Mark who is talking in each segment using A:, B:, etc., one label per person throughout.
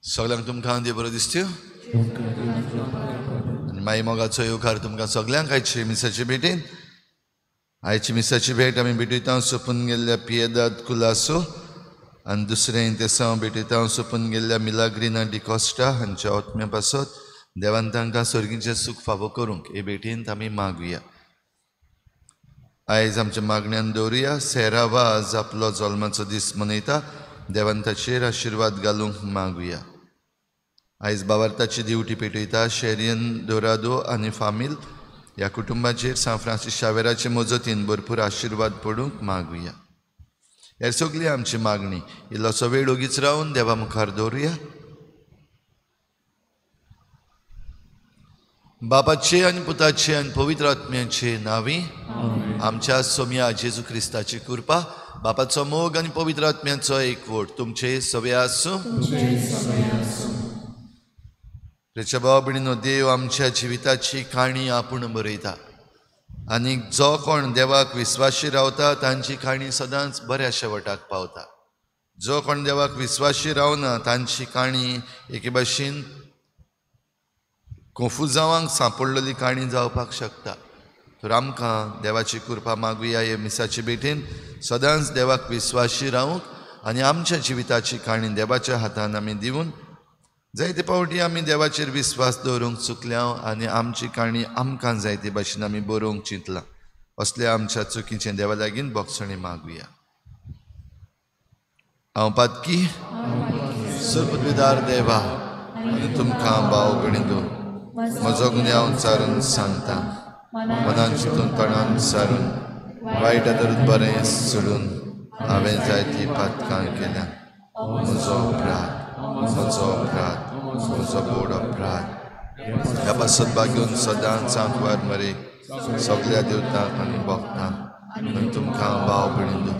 A: सगळ्यांक तुमकां देव बरो दिसत्यो आनी मागीर मोगाचो येवकार तुमकां सगळ्यांक आयचे मिसाचे भेटेन आयची मिसाची भेट आमी भेटयता सोपून गेल्ल्या पियेदाद कुलासो आनी दुसरें तेसां भेटयता सोपून गेल्ल्या मिलाग्रिना डिकॉस्टा हांच्या आत्म्या पासत देवान तांकां सर्गीचें सूख फावो करूंक हे भेटेंत आमी मागुया. आयज आमच्या मागण्यांत दवरुया. सेरावा आज आपलो जल्माचो दीस मनयता. देवान ताचेर आशिर्वाद घालूंक मागुया. आयज बावार्थाची दिवटी पेटयता शेरियन दोरादो आनी फामील ह्या कुटुंबाचेर सान फ्रांसीस शावेराचे मजतीन भरपूर आशिर्वाद पडूंक मागुया. हे सगळी आमची मागणी. इल्लोसो वेळ ओगीच रावन देवा मुखार दवरुया. बापाचे आनी पुताचे आनी पवित्र आत्म्याचे नांवी आमच्या सोम्या जेजू क्रिस्ताची कृपा बापाचो मोग आनी पवित्र आत्म्याचो एकवट तुमचे सगळे आसूं. प्रिय भाव भयणीनो, देव आमच्या जिविताची काणी आपूण बरयता आनी जो कोण देवाक विस्वाशी रावता तांची काणी सदांच बऱ्या शेवटाक पावता. जो कोण देवाक विस्वाशी रावना तांची काणी एके भाशेन कोफुजावांक सांपडलेली काणी जावपाक शकता. तर आमकां देवाची कृपा मागुया. हे मिसाचे भेटेन सदांच देवाक विस्वाशी रावूंक आनी आमच्या जिविताची काणी देवाच्या हातान आमी दिवन जायते पावटी आमी देवाचेर विस्वास दवरूंक चुकल्या आनी आमची काणी आमकां जायते भाशेन आमी बरोवंक चिंतलां. असल्या आमच्या चुकीचें देवा लागीं बोगसणी मागुया. हांव पातकी सर्पद्विदार देवा आनी तुमकां भाव भयणीनो म्हजो गुन्यांव चारून सांगता. मनान चिंतून तोंडान सारून वायट आदरून बरें सोडून हांवें जायतीं पातकां केल्या. म्हजो अपराध म्हजो बोड अपराध. ह्या पासत बागेवन सदांच सांकवार मरे सगळ्या देवतांक आनी भक्तांक आनी तुमकां भाव भयणीनो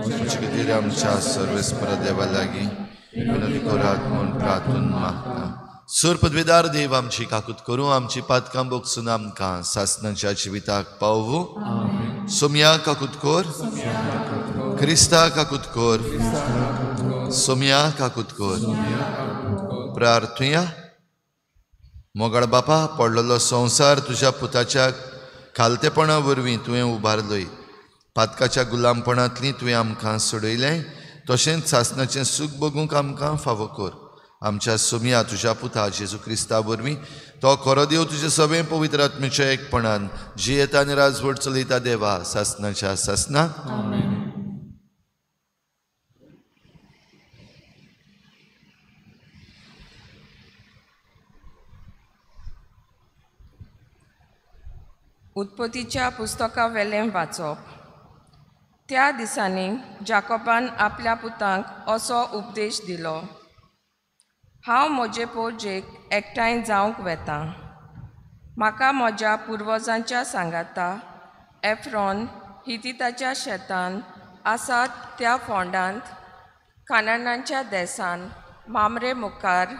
A: तुमचे खातीर आमच्या सर्वेस्पर देवा लागीं विनंती करात म्हूण प्रार्थून मागता. सर्पद्विदार देव आमची काकूत करूं. आमची पातकां बोगसून आमकां सासणाच्या जिविताक पावूं. सोम्या काकूत कोर. क्रिस्ता काकूत कोर. सोम्या काकूत कोर. प्रार्थुया. मोगाळ बापा, पडलेलो संवसार तुज्या पुताच्या खालतेपणा वरवीं तुवें उबारलोय. पातकाच्या गुलामपणांतलीं तुवें आमकां सोडयलें. तशेंच सासणाचें सूख बगूंक आमकां फावो कर. आमच्या सोम्या तुज्या पुता जेजू क्रिस्ता वरवीं तो खरो देव तुजें सगळें पवित्र आत्म्याच्या एकपणान जियेता आनी राजवट चलयता देवा सासणाच्या सासणाक.
B: उत्पत्तीच्या पुस्तका वेलें वाचप. त्या दिसांनी जाकोबान आपल्या पुतांक असो उपदेश दिलो. हांव म्हजे पोरजेक एकठांय जावंक वेता. म्हाका म्हज्या पुर्वजांच्या सांगाता एफ्रोन हितीताच्या शेतान आसात त्या फोंडांत कानानांच्या देसान मामरे मुखार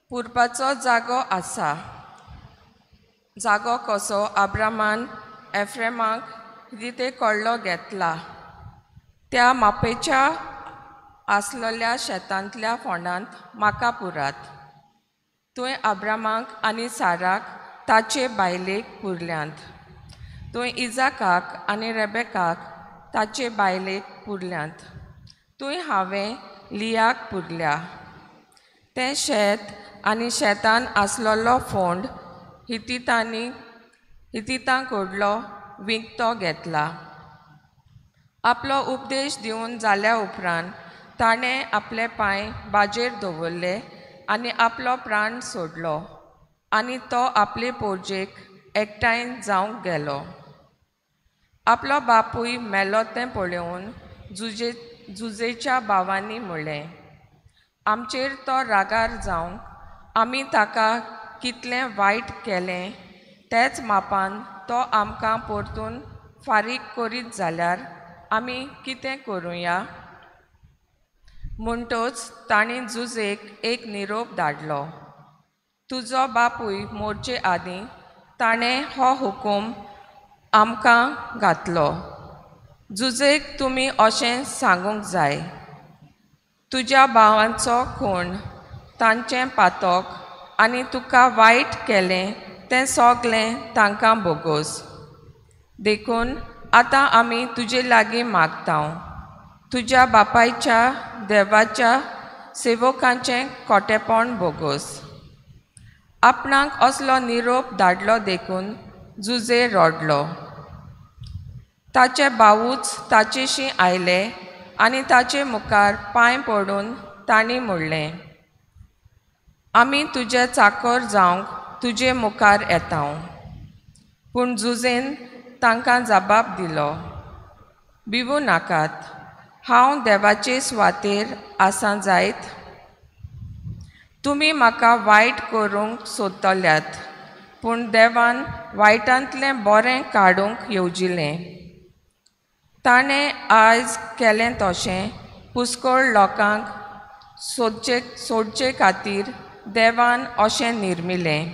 B: पुरपाचो जागो आसा. जागो कसो अब्रामान एफ्रेमाक हितीते कडलो घेतला. त्या मापेच्या आसलेल्या शेतांतल्या फोंडांत म्हाका पुरात. तुवें अब्रामाक आनी साराक ताचे बायलेक पुरल्यांत. तुवें इजाकाक आनी रेबेकाक ताचे बायलेक पुरल्यांत. तुवें हांवें लियाक पुरल्या. तें शेत आनी शेतान आसलोलो फोंड हितीतां कडलो विकतो घेतला. आपलो उपदेश दिवन जाल्या उपरांत ताणें आपले पांय बाजेर दवरले आनी आपलो प्राण सोडलो आनी तो आपले पोरजेक एकठांय जावंक गेलो. आपलो बापूय मेलो तें पळोवन जुजेच्या भावांनी म्हणलें, आमचेर तो रागार जावंक आमी ताका कितलें वायट केलें तेच मापान तो आमकां परतून फारीक करीत जाल्यार आमी कितें करुया. म्हणटच ताणें जुजेक एक निरोप धाडलो. तुजो बापूय मोरचे आदीं ताणें हो हुकूम आमकां घातलो. जुजेक तुमी अशें सांगूंक जाय, तुज्या भावांचो खूण, तांचें पातक आनी तुका वायट केलें तें सगलें तांकां बोगोस. देखून आतां आमी तुजे लागीं मागतांव, तुज्या बापायच्या देवाच्या सेवकांचें खोटेपण बोगोस. आपणाक असलो निरोप धाडलो देखून जुजे रडलो. ताचे भावूच ताचेशी आयले आनी ताचे मुखार पांय पडून तांणी म्हणलें, आमी तुजे चाकर जावंक तुजे मुखार येतांव. पूण जुजेन तांकां जबाब दिलो, भिवू नाकात, हांव देवाचे सुवातेर आसां जायत. तुमी म्हाका वायट करूंक सोदतल्यात, पूण देवान वायटांतलें बरें काडूंक येवजिल्लें. ताणें आयज केलें तशें पुस्कळ लोकांक सोडचे खातीर देवान अशें निर्मिलें.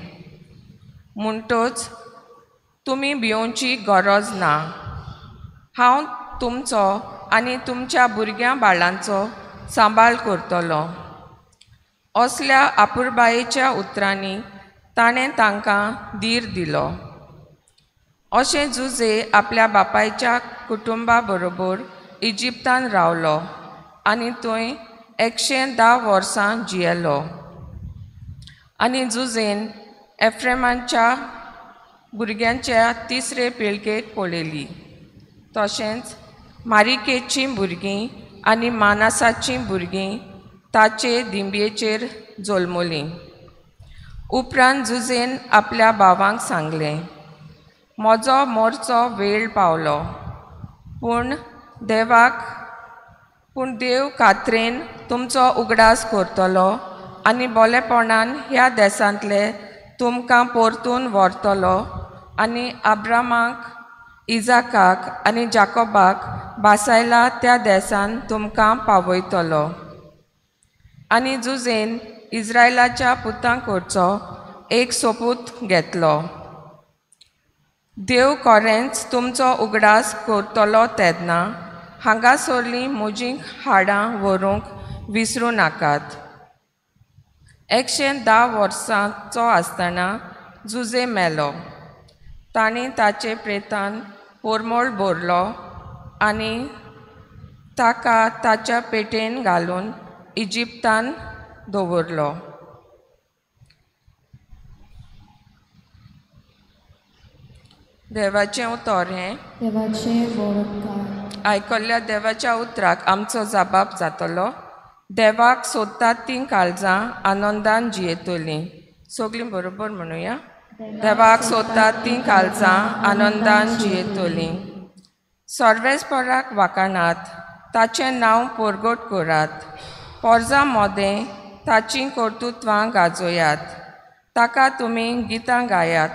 B: म्हणटच तुमी भिवोंची गरज ना. हांव तुमचो आनी तुमच्या भुरग्यां बाळांचो सांबाळ करतलों. असल्या आपुरबायेच्या उतरांनी ताणें तांकां धीर दिलो. अशें जुजे आपल्या बापायच्या कुटुंबा बरोबर इजिप्तान रावलो आनी थंय 110 वर्सां जियेलो. आनी जुजेन एफ्रेमाच्या भुरग्यांच्या 3रे पिळगेक पळयली. तशेंच मारिकेचीं भुरगीं आनी मानासाचीं भुरगीं ताचे दिंबयेचेर जल्मलीं. उपरांत जुजेन आपल्या भावांक सांगलें, म्हजो मरचो वेळ पावलो, पूण देव खात्रेन तुमचो उगडास करतलो आनी बोलेपणान ह्या देसांतले तुमकां परतून व्हरतलो आनी अब्रामाक, इजाकाक आनी जाकोबाक बासायला त्या देसान तुमकां पावयतलो. आनी जुजेन इस्रायलाच्या पुतां कडचो एक सोपूत घेतलो. देव खरेंच तुमचो उगडास करतलो तेन्ना हांगासरलीं म्हजीं हाडां व्हरूंक विसरूं नाकात. 110 वर्सांचो आसतना जुजे मेलो. तांणी ताचे प्रेतान पोरमोळ भरलो आनी ताका ताच्या पेटेन घालून इजिप्तान दवरलो. देवाचें उतर हें आयकल्ल्या देवाच्या उतराक आमचो जबाब जातलो. देवाक सोदतात तीं काळजां आनंदान जियेतलीं. सगलीं बरोबर म्हणुया. देवाक सोदतात तीं काळजां आनंदान जियेतलीं. सर्वेस्पराक वाखाणात, ताचें नांव परगट करात. पोरजां मोदें ताचीं कर्तुत्वां गाजोयात. ताका तुमी गितां गायात.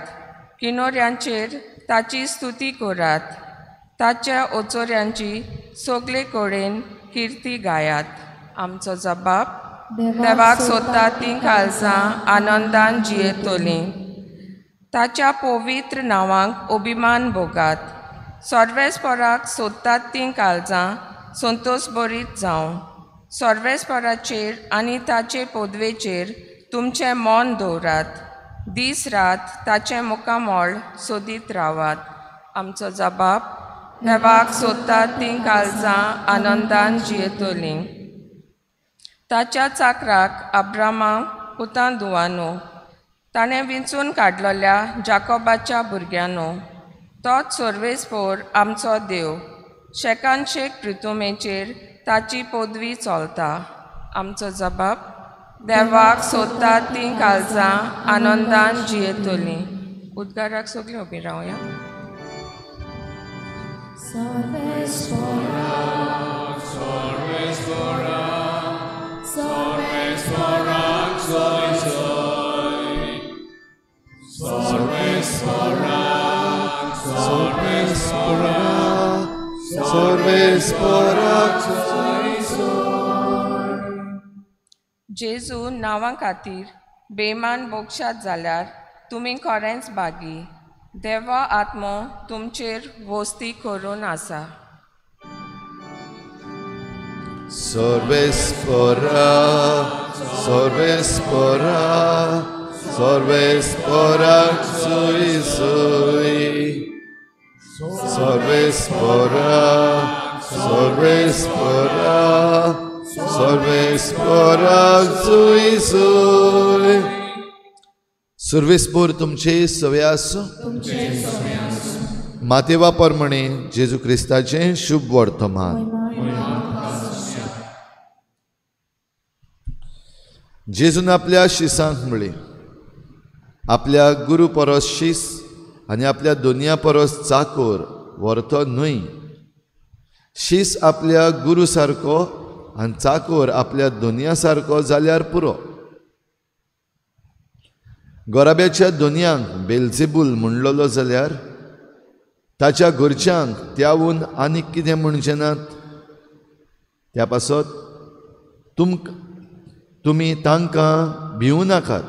B: किनोऱ्यांचेर ताची स्तुती करात. ताच्या ओचोऱ्यांची सगळे कडेन किर्ती गायात. आमचो जबाब, देवाक सोदतात तीं काळजां आनंदान जियेतलीं. ताच्या पवित्र नांवांक अभिमान भोगात. सर्वेस्पराक सोदतात तीं काळजां संतोश भरीत जावं. सर्वेस्पराचेर आनी ताचे पदवेचेर तुमचें मन दवरात. दीस रात ताचें मुखामळ सोदीत रावात. आमचो जबाब, देवाक सोदतात तीं काळजां आनंदान जियेतलीं. ताच्या चाकराक अब्रामा पुतां दुवानो, ताणें विंचून काडलेल्या जाकोबाच्या भुरग्यानो, तोच सर्वेस्पर आमचो देव. शेकांशेक प्रितुमेचेर ताची पदवी चलता. आमचो जबाब, देवाक सोदतात तीं काळजां आनंदान जियेतलीं. उद्गाराक सगळीं उबीं रावया. जेजू नांवा खातीर बेमान मोक्षात जाल्यार तुमी खरेंच बागी. देवा आत्मो तुमचेर वस्ती करून आसा.
A: Sorbespora, sorbespora, sorbespora sui sui. Sorbespora, sorbespora, sorbespora sui sui. Sorbespor तुमचे सवे आसूं. मातेवा प्रमाणे जेजू क्रिस्ताचे शुभ वर्तमान. जेजून आपल्या शिसांक म्हळें, आपल्या गुरू परस शीस आनी आपल्या दोनया परस चाकोर व्हरतो न्हय. शीस आपल्या गुरू सारको आनी चाकोर आपल्या दोनया सारको जाल्यार पुरो. गोराब्याच्या दोनयांक बेलझेबूल म्हणलोलो जाल्यार ताच्या घरच्यांक त्याहून आनीक कितें म्हणचे नात. त्या पासत तुमी तांकां भिवूं नाकात.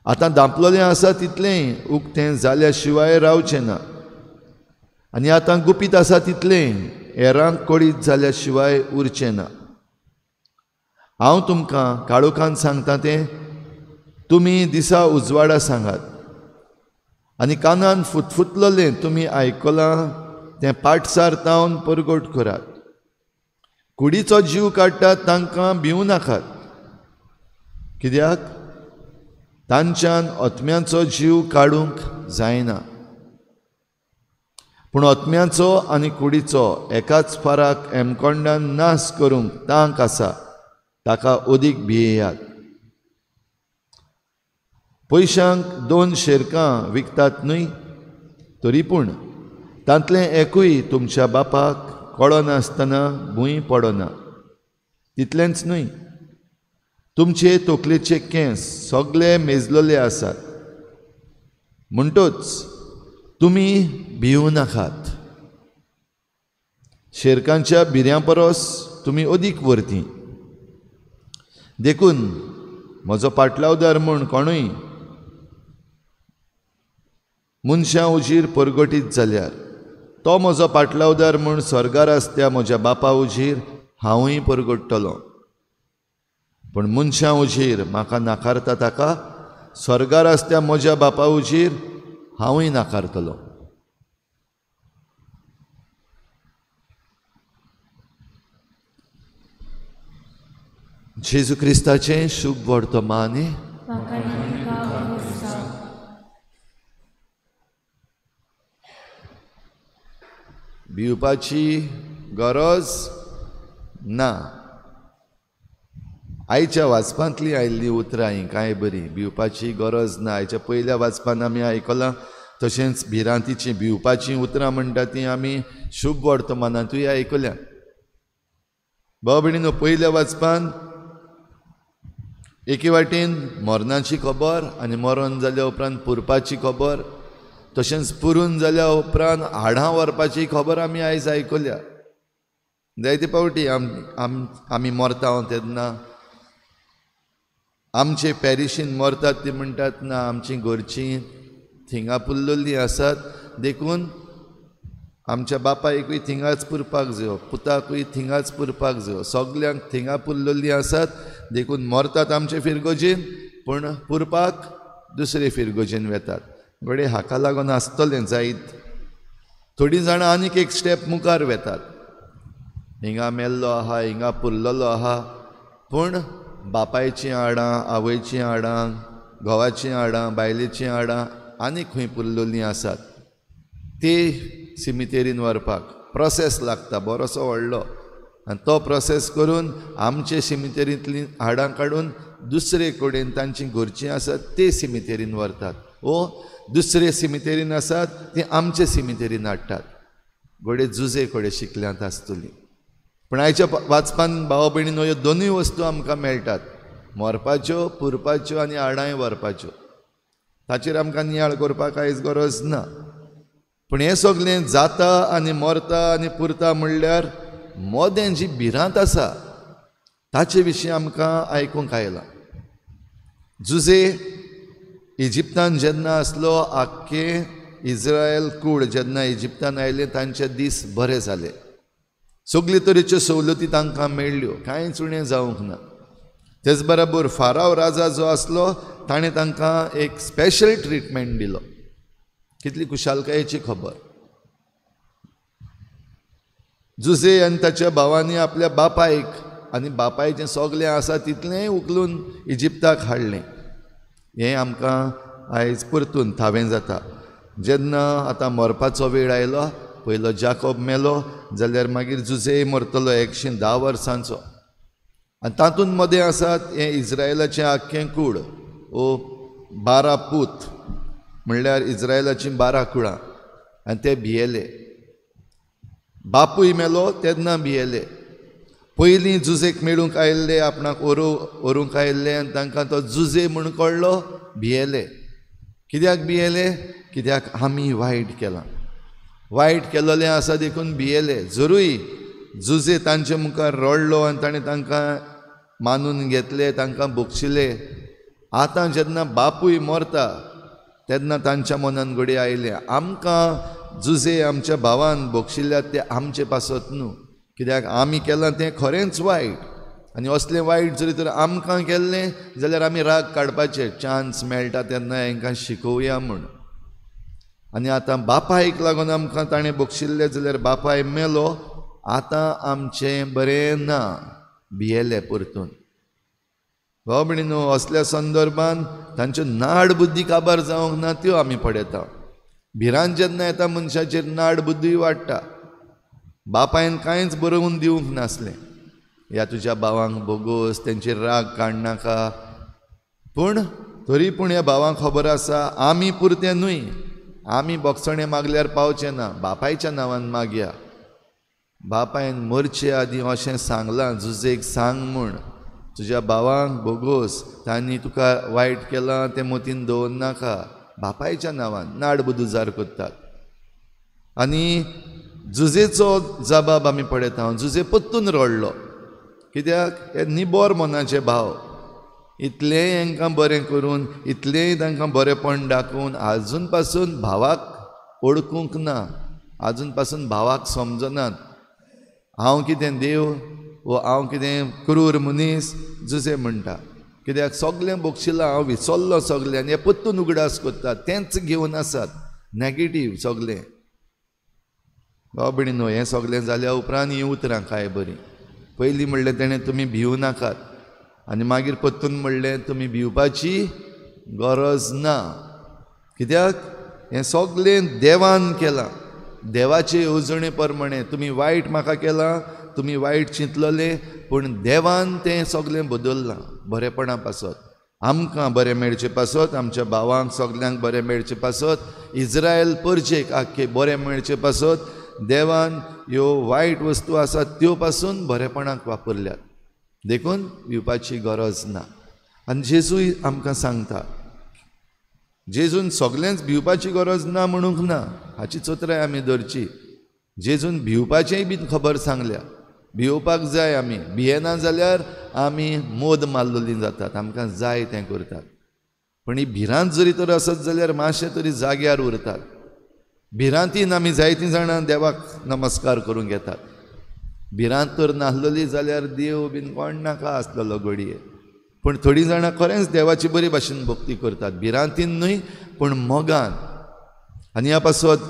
A: आतां धांपलोलें आसा तितलें उक्तें जाल्या शिवाय रावचें ना, आनी आतां गुपीत आसा तितलें हेरांक कळीत जाल्या शिवाय उरचें ना. हांव तुमकां काळोखांत सांगता तें तुमी दिसा उजवाडा सांगात, आनी कानान फुटफुटलोलें तुमी आयकलां तें पाठसार तावन परगट करात. कुडीचो जीव काडटात तांकां भिवूं नाकात, कित्याक तांच्यान आत्म्याचो जीव काडूंक जायना. पूण आत्म्याचो आनी कुडीचो एकाच फाराक एमकोंडान नाश करूंक तांक आसा, ताका ओदीक भियेयात. पयशांक 2 शेरकां विकतात न्हय, तरी पूण तांतलें एकूय तुमच्या बापाक कळनासतना भूंय पडना. तितलेंच न्हय, तुमचे तोकलेचे केंस सगळे मेजलोले आसात. म्हणटूच तुमी भिवूं नाकात. शेरकांच्या भिऱ्यां परस तुमी ओदीक वर्ती. देखून म्हजो पाटलावदार म्हूण कोणूय मनशां उजीर परगटीत जाल्यार तो म्हजो पाटलावदार म्हूण स्वर्गार आसत्या म्हज्या बापा उजीर हांवूय परगट्टलों. पूण मनशां उजीर म्हाका नाकारता ताका स्वर्गार आसत्या म्हज्या बापा उजीर हांवूय नाकारतलों. जेजू क्रिस्ताचें शुभ वर्तमान. भिवपाची गरज ना. आयच्या वाचपांतलीं आयिल्लीं उतरां ही कांय बरी. भिवपाची गरज ना. आयच्या पयल्या वाचपान आमी आयकलां, तशेंच भिरांतीचीं भिवपाचीं उतरां म्हणटा तीं आमी शुभ वर्तमानांतूय आयकल्या. भाव भयणीनो, पयल्या वाचपान एके वाटेन मरणाची खबर आनी मरण जाल्या उपरांत पुरपाची खबर, तशेंच पुरून जाल्या उपरांत हाडां व्हरपाची खबर आमी आयज आयकल्या. जायते फावटी आमी मरता तेन्ना आमचे पॅरिशीन मरतात ती म्हणटात ना आमचीं घरचीं थिंगा पुल्लोलीं आसात, देखून आमच्या बापायकूय थिंगाच पुरपाक जायो, पुताकूय थिंगाच पुरपाक जायो, सगल्यांक थिंगा पुल्लोलीं आसात, देखून मरतात आमचे फिरगोजेन पूण पुरपाक दुसरे फिरगोजेन वेतात. घडये हाका लागून आसतलें जायत. थोडीं जाणां आनीक एक स्टेप मुखार वेतात, हिंगा मेल्लो आहा, हिंगा पुरलेलो आहा, पूण बापायचीं हाडां, आवयचीं हाडां, घोवाचीं हाडां, बायलेचीं हाडां आनीक खंय पुरलेलीं आसात. ते सिमितेरीन व्हरपाक प्रोसेस लागता बरोसो व्हडलो, आनी तो प्रोसेस करून आमचे सिमितेरींतलीं हाडां काडून दुसरे कडेन तांचीं घरचीं आसात ते सिमितेरीन व्हरतात, वो दुसरे सिमितेरीन आसात ती आमचे सिमितेरीन हाडटात. घडये जुजे कडेन शिकल्यांत आसतलीं. पूण आयच्या वाचपान भाव भयणीनो ह्यो दोनूय वस्तू आमकां मेळटात, मरपाच्यो, पुरपाच्यो आनी हाडांय व्हरपाच्यो. ताचेर आमकां नियाळ करपाक आयज गरज ना. पूण हें सगळें जाता आनी मरता आनी पुरता म्हणल्यार मोदें जी भिरांत आसा ताचे विशीं आमकां आयकूंक आयलां. जुजे इजिप्तान जेन्ना आसलो, आख्खें इज्रायल कूळ जेन्ना इजिप्तान आयलें तांचे दीस बरे जाले. सगळे तरेच्यो सवलती तांकां मेळ्ळ्यो, कांयच उणें जावंक ना. तेच बरोबर फाराव राजा जो आसलो ताणें तांकां एक स्पेशल ट्रिटमेंट दिलो. कितली कुशालकायेची खबर. जुजे आनी ताच्या भावांनी आपल्या बापायक आनी बापायचें सगलें आसा तितलेंय उखलून इजिप्ताक हाडलें. हें आमकां आयज परतून थावें जाता. जेन्ना आतां मरपाचो वेळ आयलो, पयलो जाकोब मेलो जाल्यार मागीर जुजे मरतलो 110 वर्सांचो. आनी तातूंत मदें आसात हें इज्रायलाचें आख्खें कूड, ओ 12 पूत म्हणल्यार इज्रायलाचीं 12 कुळां, आनी ते भियेले. बापूय मेलो तेन्ना भियेले. पयलीं जुजेक मेळूंक आयिल्ले, आपणाक व्हरूंक आयिल्ले आनी तांकां तो जुजे म्हूण कळ्ळो, भियेले. कित्याक भियेले? कित्याक आमी वायट केलां. वायट केलोलें आसा देखून भियेले. जरूय जुजे तांचे मुखार रडलो आनी ताणें तांकां मानून घेतले, तांकां बोगशिले. आतां जेन्ना बापूय मरता तेन्ना तांच्या मनान घडये आयलें, आमकां जुजे आमच्या भावान बोगशिल्ल्यात ते आमचे पासत न्हू, कित्याक आमी केलां तें खरेंच वायट. आनी असलें वायट जरी तर आमकां केल्लें जाल्यार आमी राग काडपाचे, चान्स मेळटा तेन्ना हांकां शिकोवया म्हूण. आनी आतां बापायक लागून आमकां ताणें बोगशिल्लें जाल्यार बापाय मेलो, आतां आमचें बरें ना, भियेले परतून. हो म्हणीन असल्या संदर्भान तांच्यो नाड बुद्धी काबार जावंक ना त्यो आमी पळयता. भिरांत जेन्ना येता मनशाचेर नाड बुद्धी वाडटा. बापायन कांयच बरोवन दिवंक नासलें, ह्या तुज्या भावांक बोगोस, तेंचेर राग काडनाका. पूण तरी पूण ह्या भावांक खबर आसा आमी पुरते न्हय, आमी बोगसणें मागल्यार पावचें ना, बापायच्या नांवान मागया. बापायन मरचे आदीं अशें सांगलां जुजेक, सांग म्हूण तुज्या भावांक बोगोस, तांणी तुका वायट केलां तें मतीन दवरनाका. बापायच्या नांवान नाड बुदूजार करतात. आनी जुजेचो जबाब आमी पळयता. जुजे पत्तून रडलो, कित्याक हे निबोर मनाचे भाव, इतलेंय हांकां बरें करून, इतलेंय तांकां बरेंपण दाखोवन आजून पासून भावाक ओळखूंक ना, आजून पासून भावाक समजनात. हांव कितें देव वो हांव कितें क्रूर मनीस, जुजे म्हणटा. कित्याक सगलें बोगशिलां, हांव विसरलो सगलें, आनी हे पत्तून उगडास करतात, तेंच घेवन आसात, नॅगेटीव सगलें. बाब भयणीनो, हें सगलें जाल्या उपरांत हीं उतरां कांय बरीं. पयलीं म्हणलें तेणें तुमी भिवू नाकात, आनी मागीर पत्तून म्हणलें तुमी भिवपाची गरज ना. कित्याक हें सगलें देवान केलां, देवाचे येवजणे प्रमाणें. तुमी वायट म्हाका केलां, तुमी वायट चिंतलोलें, पूण देवान तें सगलें बदल्लां बरेपणा पासत. आमकां बरें मेळचे पासत, आमच्या भावांक सगल्यांक बरें मेळचे पासत, इज्रायल परजेक आख्खे बरें मेळचे पासत देवान ह्यो वायट वस्तू आसात त्यो पासून बरेपणाक वापरल्यात. देखून भिवपाची गरज ना. आनी जेजूय आमकां सांगता, जेजून सगळेंच भिवपाची गरज ना म्हणूंक ना, हाची चोत्राय आमी धरची. जेजून भिवपाचेंय बीन खबर सांगल्या. भिवपाक जाय आमी, भियेना जाल्यार आमी मोद मारलेलीं जातात, आमकां जाय तें करतात. पण ही भिरांत जरी तर आसत जाल्यार मातशें तरी जाग्यार उरतात. भिरांतीन आमी जायतीं जाणां देवाक नमस्कार करूंक येतात. भिरांत तर नासलेली जाल्यार देव बीन कोण नाका आसलेलो घडये. पूण थोडीं जाणां खरेंच देवाची बरी भाशेन भक्ती करतात, भिरांतीन न्हय पूण मोगान. आनी ह्या पासत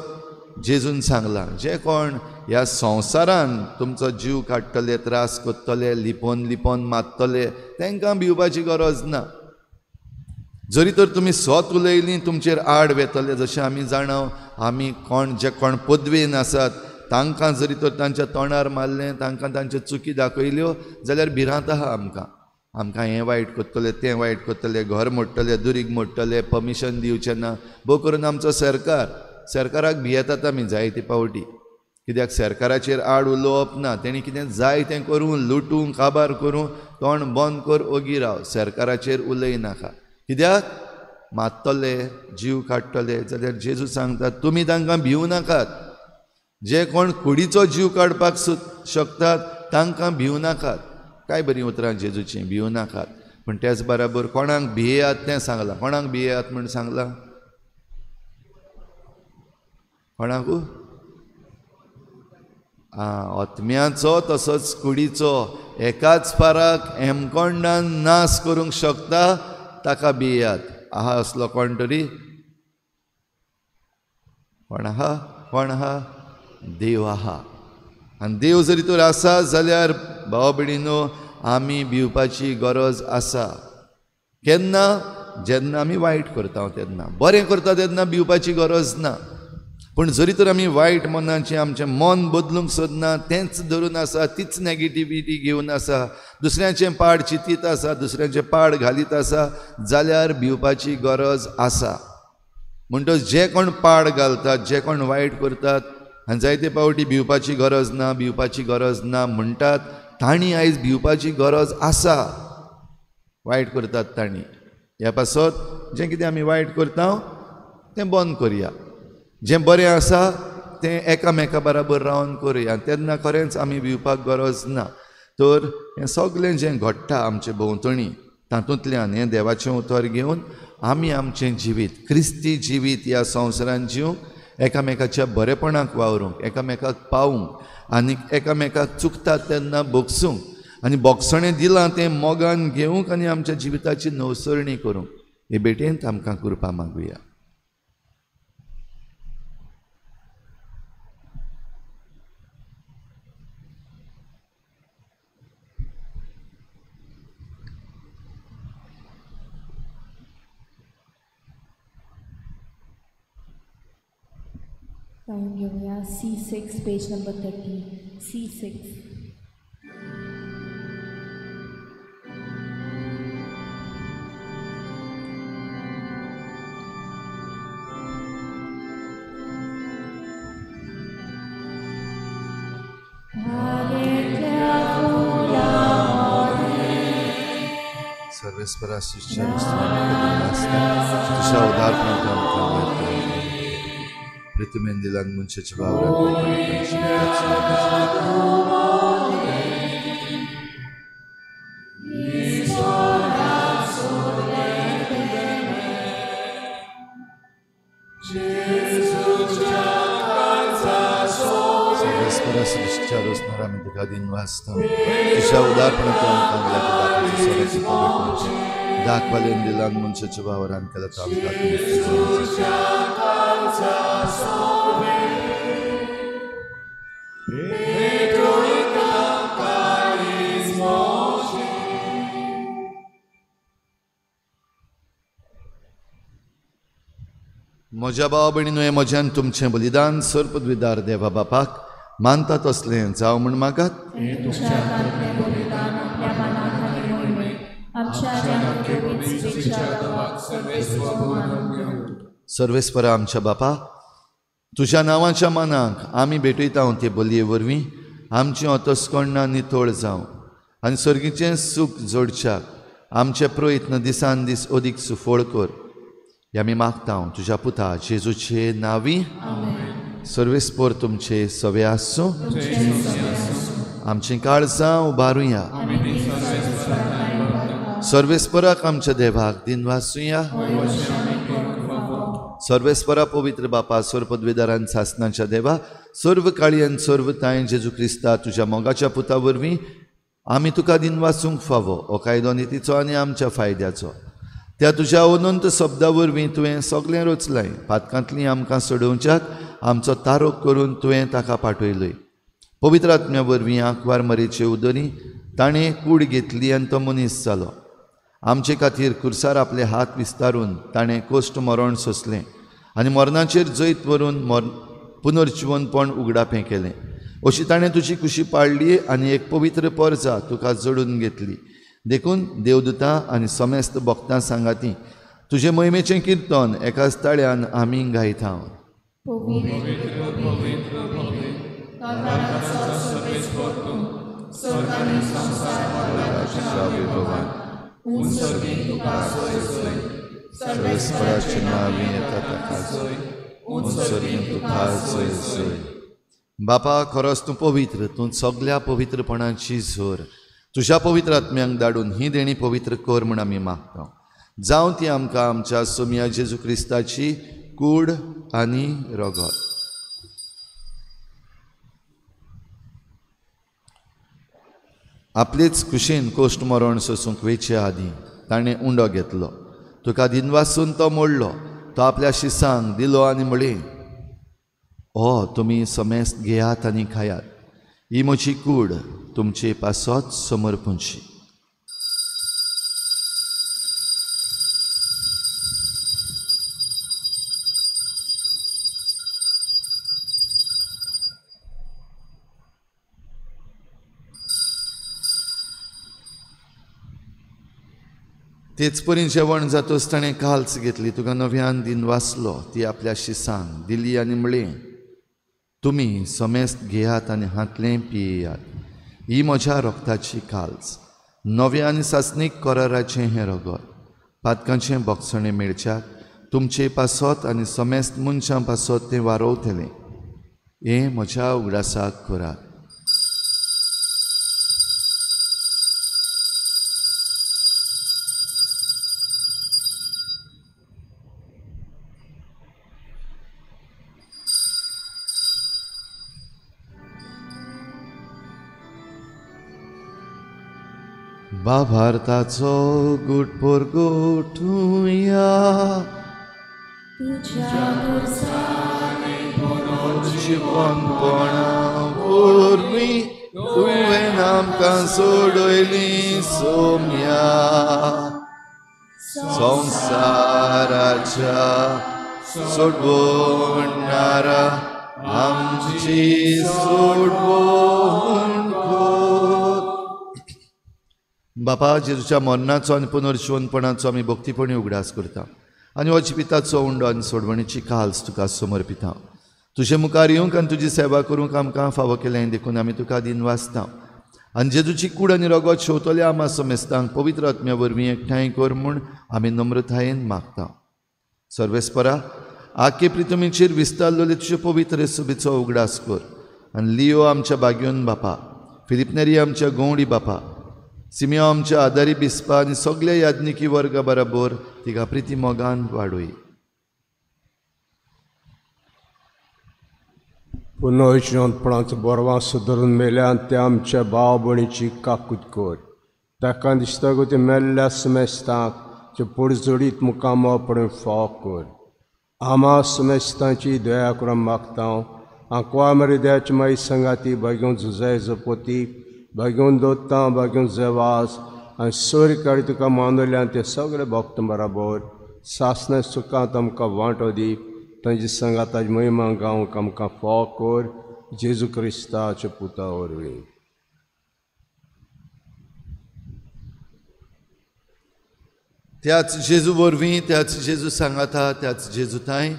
A: जेजून सांगलां, जे कोण ह्या संवसारान तुमचो जीव काडटले, त्रास कोत्तले, लिपोन लिपोन मारतले, तांकां भिवपाची गरज ना. जरी तर तुमी स्वत उलयलीं तुमचेर आड वेतले, जशें आमी जाणाव, आमी जे कोण पदवेन आसात तांकां जरी तर तांच्या तोंडार मारलें, तांकां तांच्यो चुकी दाखयल्यो जाल्यार भिरांत आहा आमकां हें वायट कोत्तले, तें वायट कोत्तले, घर मोडटले, दुरीग मोडटले, परमिशन दिवचें ना. भोव करून आमचो सरकाराक भियेतात आमी जायते पावटी. कित्याक सरकाराचेर आड उलोवप ना, तेणी कितें जाय तें करूं, लुटूं, काबार करूं, तोंड बंद कर, ओगी राव, सरकाराचेर उलय नाका. कित्याक मारतले, जीव काडटले जाल्यार जेजू सांगता तुमी तांकां भिवू नाकात. जे कोण कुडीचो जीव काडपाक शकतात तांकां भिवू नाकात. काय बरीं उतरां जेजूचीं, भिवू नाकात. पूण त्याच बराबर कोणाक भियेयात तें सांगलां. कोणाक भियेयात म्हूण सांगलां? कोणाकू? आत्म्याचो तसोच कुडीचो एकाच पाराक हेमकोंडान नाश करूंक शकता ताका भियात. आहा असलो कोण तरी? कोण आहा? देव आहा. आनी देव जरी तर आसा जाल्यार भाव भयणीनो आमी भिवपाची गरज आसा. केन्ना? जेन्ना आमी वायट करता तेन्ना. बरें करता तेन्ना भिवपाची गरज ना. पूण जरी तर आमी वायट मनाचें आमचें मन बदलूंक सोदना, तेंच धरून आसा, तीच नॅगेटिविटी घेवन आसा, दुसऱ्याचें पाड चिंतीत आसा, दुसऱ्याचें पाड घालीत आसा, जाल्यार भिवपाची गरज आसा. म्हणटच जे कोण पाड घालतात, जे कोण वायट करतात आनी जायते पावटी भिवपाची गरज ना म्हणटात, तांणी आयज भिवपाची गरज आसा. वायट करतात तांणी. ह्या पासत जें कितें आमी वायट करता तें बंद करया. जें बरें आसा तें एकामेका बराबर रावन करुया. तेन्ना खरेंच आमी भिवपाक गरज ना. तर हें सगळें जें घडटा आमचे भोंवतणी तातूंतल्यान हें देवाचें उतर घेवन आमी आमचें जिवीत, क्रिस्ती जिवीत ह्या संवसारांत जिवंक, एकामेकाच्या बरेपणाक वावरूंक, एकामेकाक पावूंक आनी एकामेकाक चुकतात तेन्ना बोगसूंक आनी बोगसणें दिलां तें मोगान घेवंक आनी आमच्या जिविताची नवसरणी करूंक. हे भेटेंत आमकां कृपा मागुया.
C: गाऊन घेऊया C6 पेज नंबर 30. C6.
A: सर्वेस्परा तुझ्या उदारपणात पृथ्वीन दिलान मनशाच्या वावरात सर्वेस्परा सृष्टीच्या रोसनार आमी तुका दिन वाचता. तुझ्या उदारपणात दाखवालेन दिलान मनशाच्या वावरान केला म्हज्या भाव भयणीनो, हे म्हज्यान तुमचें बलिदान सर्पद्विदार देवा बापाक मानता तसलें जावं म्हण मागात. सर्वेस्परा आमच्या बापा, तुझ्या नांवाच्या मानाक आमी भेटयता ते बलये वरवीं आमचें अंतस्करणां नितळ जावं आनी सर्गीचें सूख जोडच्याक आमचे प्रयत्न दिसान दीस अदीक सुफळ कर. हे आमी मागता तुज्या पुता जेजूचे नांवी. सर्वेस्पर तुमचे सवे आसूं. आमचीं काळजां उबारुया. सर्वेस्पराक आमच्या देवाक दिन वाचुया. सर्वेस्परा पवित्र बापा, सर्पद्वेदारान सासनाच्या देवा, सर्व काळी आनी सर्व ताय जेजू क्रिस्ता तुज्या मोगाच्या पुता वरवीं आमी तुका दिन वाचूंक फावो. हो कायदो नितीचो आनी आमच्या फायद्याचो. त्या तुज्या अनंत शब्दा वरवीं तुवें सगळें रचलाय. पातकांतलीं आमकां सोडोवच्याक आमचो तारोक करून तुवें ताका पाठयलय. पवित्र आत्म्या वरवीं आंकवार मरेचे उदरी ताणें कूड घेतली आनी तो मनीस जालो. आमचे खातीर कुर्सार आपले हात विस्तारून ताणें कोश्ट मरण सोंसलें आनी मरणाचेर जैत व्हरून पुनर्जिवनपण उगडापें केलें. अशी ताणें तुजी कुशी पाळली आनी एक पवित्र परजा तुका जोडून घेतली. देखून देवदूतां आनी समेस्त भक्तां सांगाती तुजे महिमेचें किर्तन एकाच ताळ्यान आमी गायता. बापा, खरोच तूं पवित्र, तूं सगळ्या पवित्रपणाची झर तुज्या पवित्र आत्म्यांक धाडून ही देणी पवित्र कर म्हूण आमी मागता. जावं ती आमकां आमच्या सोम्या जेजू क्रिस्ताची कूड आनी रगत. आपलीच कुशीन कोश्ट मरण सोसूंक वेचे आदीं ताणें उंडो घेतलो. तुका दिनवासून तो मोडलो. तो आपल्या शिसांक दिलो आनी म्हळें, हो तुमी समेस्त घेयात आनी खायात. ही म्हजी कूड तुमचे पासत समर्पूंची. तेच परी जेवण जातोच ताणें काल्स घेतली. तुका नव्यान दिन वाचलो. ती आपल्या शिसांक दिली आनी म्हळें, तुमी समेस्त घेयात आनी हातलें पियेयात. ही म्हज्या रोगताची काल्स, नव्या आनी सासणीक कराराचें हें रगत. पातकांचें बोगसणें मेळच्याक तुमचे पासत आनी समेस्त मनशां पासत तें वारोवतलें. हें म्हज्या उगडासाक करात. भारताचो गुटपोर गोठुया. जिवनपणा वरवीं तुवें आमकां सोडयली सोम्या. संवसाराच्या सोडवणारा आमची सोडवण कर. बापा, जेजूच्या मरणाचो आनी पुनर्जीवनपणाचो आमी भक्तीपणी उगडास करता आनी हो जिविताचो उंडो आनी सोडवणेची काल्स तुका समर्पिता. तुजे मुखार येवंक आनी तुजी सेवा करूंक आमकां फावो केलें देखून आमी तुका दिन वाचता. आनी जेजूची कूड आनी रगत शेवतले आमा समेस्तांक पवित्र आत्म्या वरवीं एकठांय कर म्हूण आमी नम्रतायेन मागता. सर्वेस्परा, आख्खे प्रितुमेचेर विस्तारलेले तुजे पवित्र सभेचो उगडास कर. आनी लियो आमच्या बागयोन बापा, फिलिप आमच्या गवंडी बापा, सिमियो आमच्या आदारी बिस्पा आनी सगळ्या याज्ञिकी वर्गा बराबर तिका प्रिती मोगान वाडोय.
D: पुनर्जीवनपणाचो बोरवां सुदारून मेल्यान ते आमच्या भाव भयणीची काकूट कर. ताका दिसता गो ते मेल्ल्या समेस्तांक जे पडजोडीत मुखामपणे फाव कर. आमा समेस्तांची दया करून मागता. आंकवा मरेद्याची माई संगाती बागेवन झुजाय जपोती बागेवन दोत्ता बागेवन जेवास आनी सोरी काडी तुका मानवल्यान ते सगळे भक्त बराबर सासणे सुखांत आमकां वांटो दी. तांची संगाताची महिमा गावंक आमकां फाव कर. जेजू क्रिस्ताच्या पुता वरवीं.
A: त्याच जेजू वरवीं, त्याच जेजू सांगाता, त्याच जेजूताय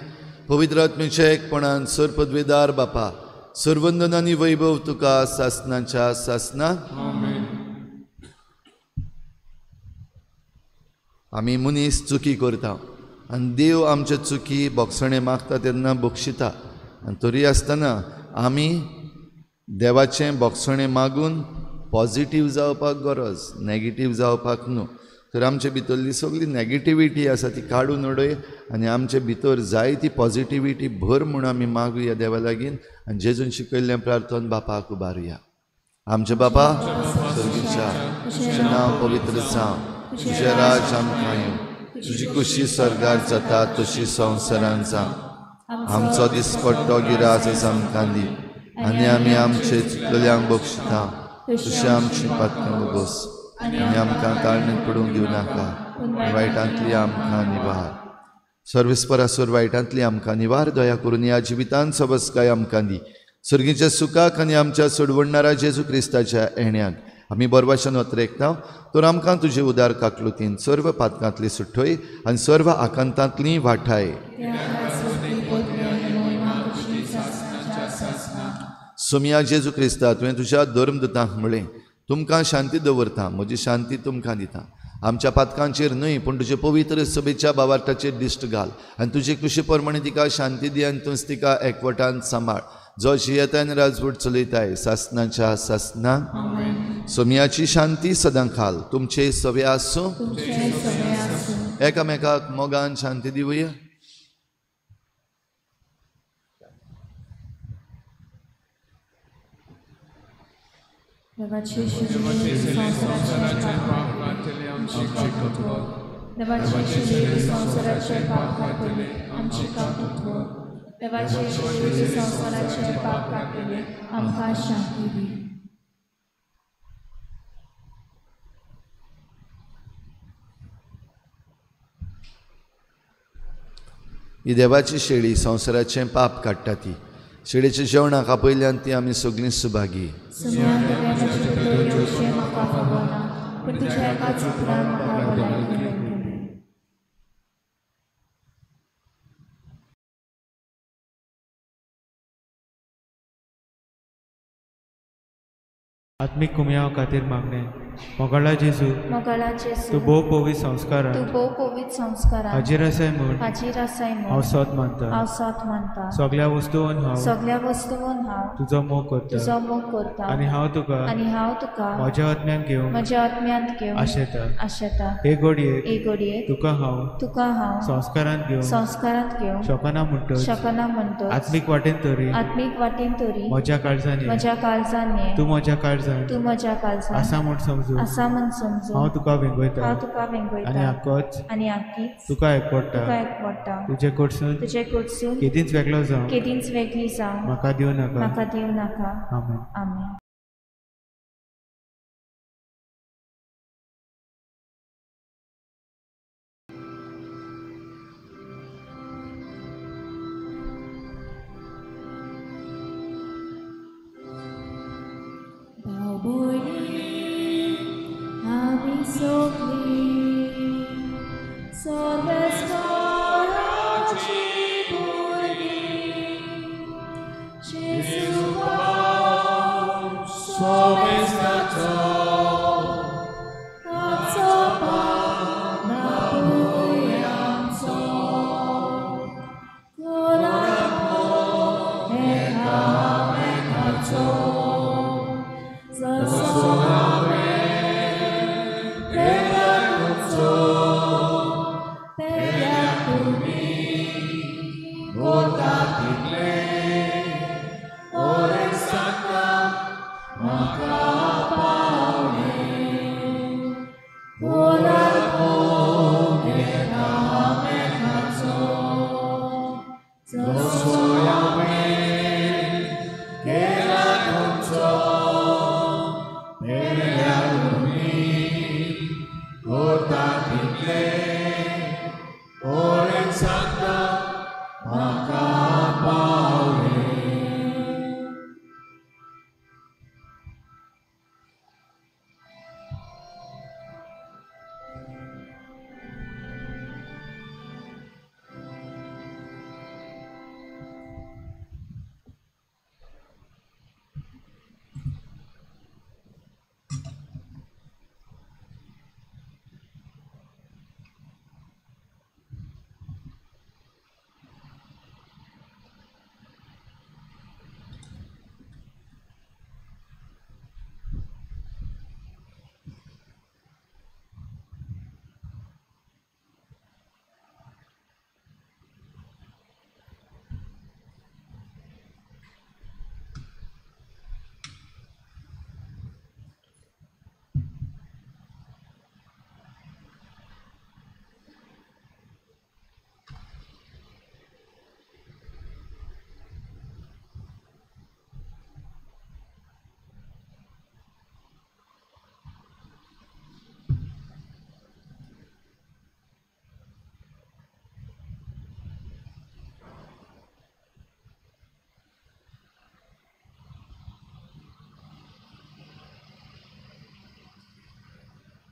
A: पवित्र आत्म्याच्या एकपणान सर पदवेदार बापा, सर्वंदन आनी वैभव तुका सासनाच्या सासना. आमी मनीस चुकी करता आनी देव आमच्या चुकी बोगसणे मागता तेन्ना बक्षिता. आनी तरी आसतना आमी देवाचें बोगसणें मागून पॉजिटीव जावपाक गरज, नॅगेटीव जावपाक न्हू. तर आमचे भितरली सगळी नॅगेटिविटी आसा ती काडून उडय आनी आमचे भितर जाय ती पॉजिटिविटी भर म्हूण आमी मागुया देवा लागीं. आनी जेजून शिकयल्लें प्रार्थन बापाक उबारुया. आमचे बापा सर्गीच्या, तुजें नांव पवित्र जावं, तुजें राज आमकां येवं, तुजी खुशी स्वर्गार जाता तशी संवसारांत जावं. आमचो दिसपट्टो गिरास आमकां दी आनी आमी आमचे चुकलेल्यांक बक्षिता तशें आमची पातकां बगोस आनी आमकां ताळणेंत पडूंक दिवं नाका, वायटांतली आमकां निवार. सर्वेस्परासोर वायटांतली आमकां निवार. दया करून ह्या जिवितांत सबसकाय आमकां दी. सर्गीच्या सुखाक आनी आमच्या सोडवणारा जेजू क्रिस्ताच्या येण्याक आमी बरभाशेन वत्रेकता. तर आमकां तुजे उदार काकलुतीन सर्व पातकांतली सुटोय आनी सर्व आकांतांतली वाठाय. सोम्या जेजू क्रिस्ता, तुवें तुज्या धर्मदूतांक म्हळें, तुमकां शांती दवरता, म्हजी शांती तुमकां दिता. आमच्या पातकांचेर न्हय पूण तुजे पवित्र सभेच्या भावार्थाचेर दिश्ट घाल आनी तुजे कुशी प्रमाणे तिका शांती दी आनी तूंच तिका एकवटान सांबाळ. जो जियेतान राजवट चलयताय सासनाच्या सासना. सोम्याची शांती सदां खाल तुमचे सवे आसूं. एकामेकाक मोगान शांती दिवया.
C: देवाचे संसाराचे पाप घातले आमची काकूत हो. देवाचे संसाराचे पाप घातले आमची काकूत हो. देवाचे संसाराचे पाप घातले आमकां शांती दी.
A: ही देवाची शेळी संवसाराचें पाप काडटा ती. शेळीच्या जेवणाक पयल्यान ती आमी सगळीं सुभागी.
E: आत्मिक कुमयाव खातीर मागणे. मोगाळा जेजू तूं भोव पवित्र संस्कार हाजीर आसाय म्हूण हांव सत मानता. सगळ्या वस्तूंवन हांव तुजो मोग करता आनी हांव तुका म्हज्या आत्म्यान घेवन आशेता. हे घडये तुका हांव संस्कारांत घेवन शकना म्हणटच आत्मीक वाटेन तरी म्हज्या काळजांनी तूं म्हज्या काळजांत आसा म्हूण समजू. हांव तुका वेंगयता आनी आख्खीच तुका एकवडटा. तुजे कडसून केदींच वेगळी जावं म्हाका दिवं नाका. आमेन.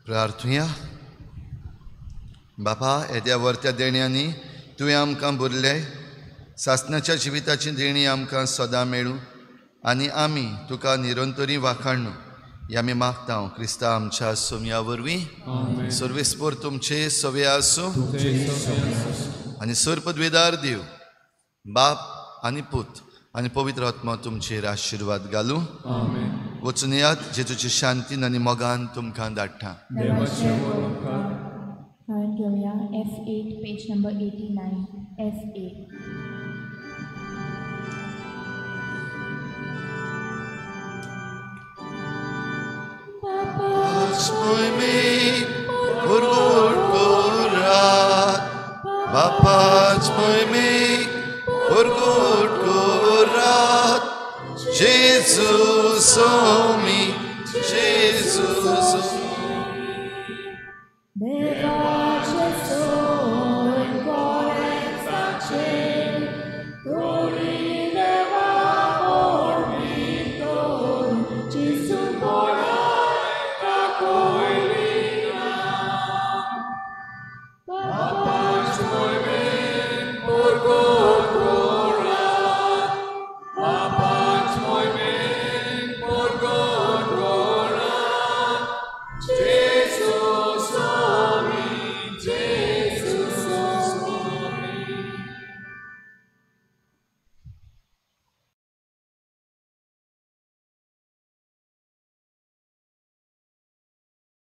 A: प्रार्थुया. बापा, येद्या वर्त्या देण्यांनी तुवें आमकां भरले. सासणाच्या जिविताची देणी आमकां सदां मेळूं आनी आमी तुका निरंतरी वाखाणू हे आमी मागता. क्रिस्ता आमच्या सोम्या वरवीं सर्वेस्पर तुमचे सवे आसूं आनी सर्पद्वेदार देव बाप आनी पूत आनी पवित्र आत्मा तुमचेर आशिर्वाद घालूं. वचून येयात. जेजूची शांतीन आनी मोगान तुमकां धाडटा.
C: घेऊया F8 page number 89. F8.
A: moimik, urgut kurat. Bapac moimik, urgut kurat. Jesus omi, Jesus omi.
C: Devace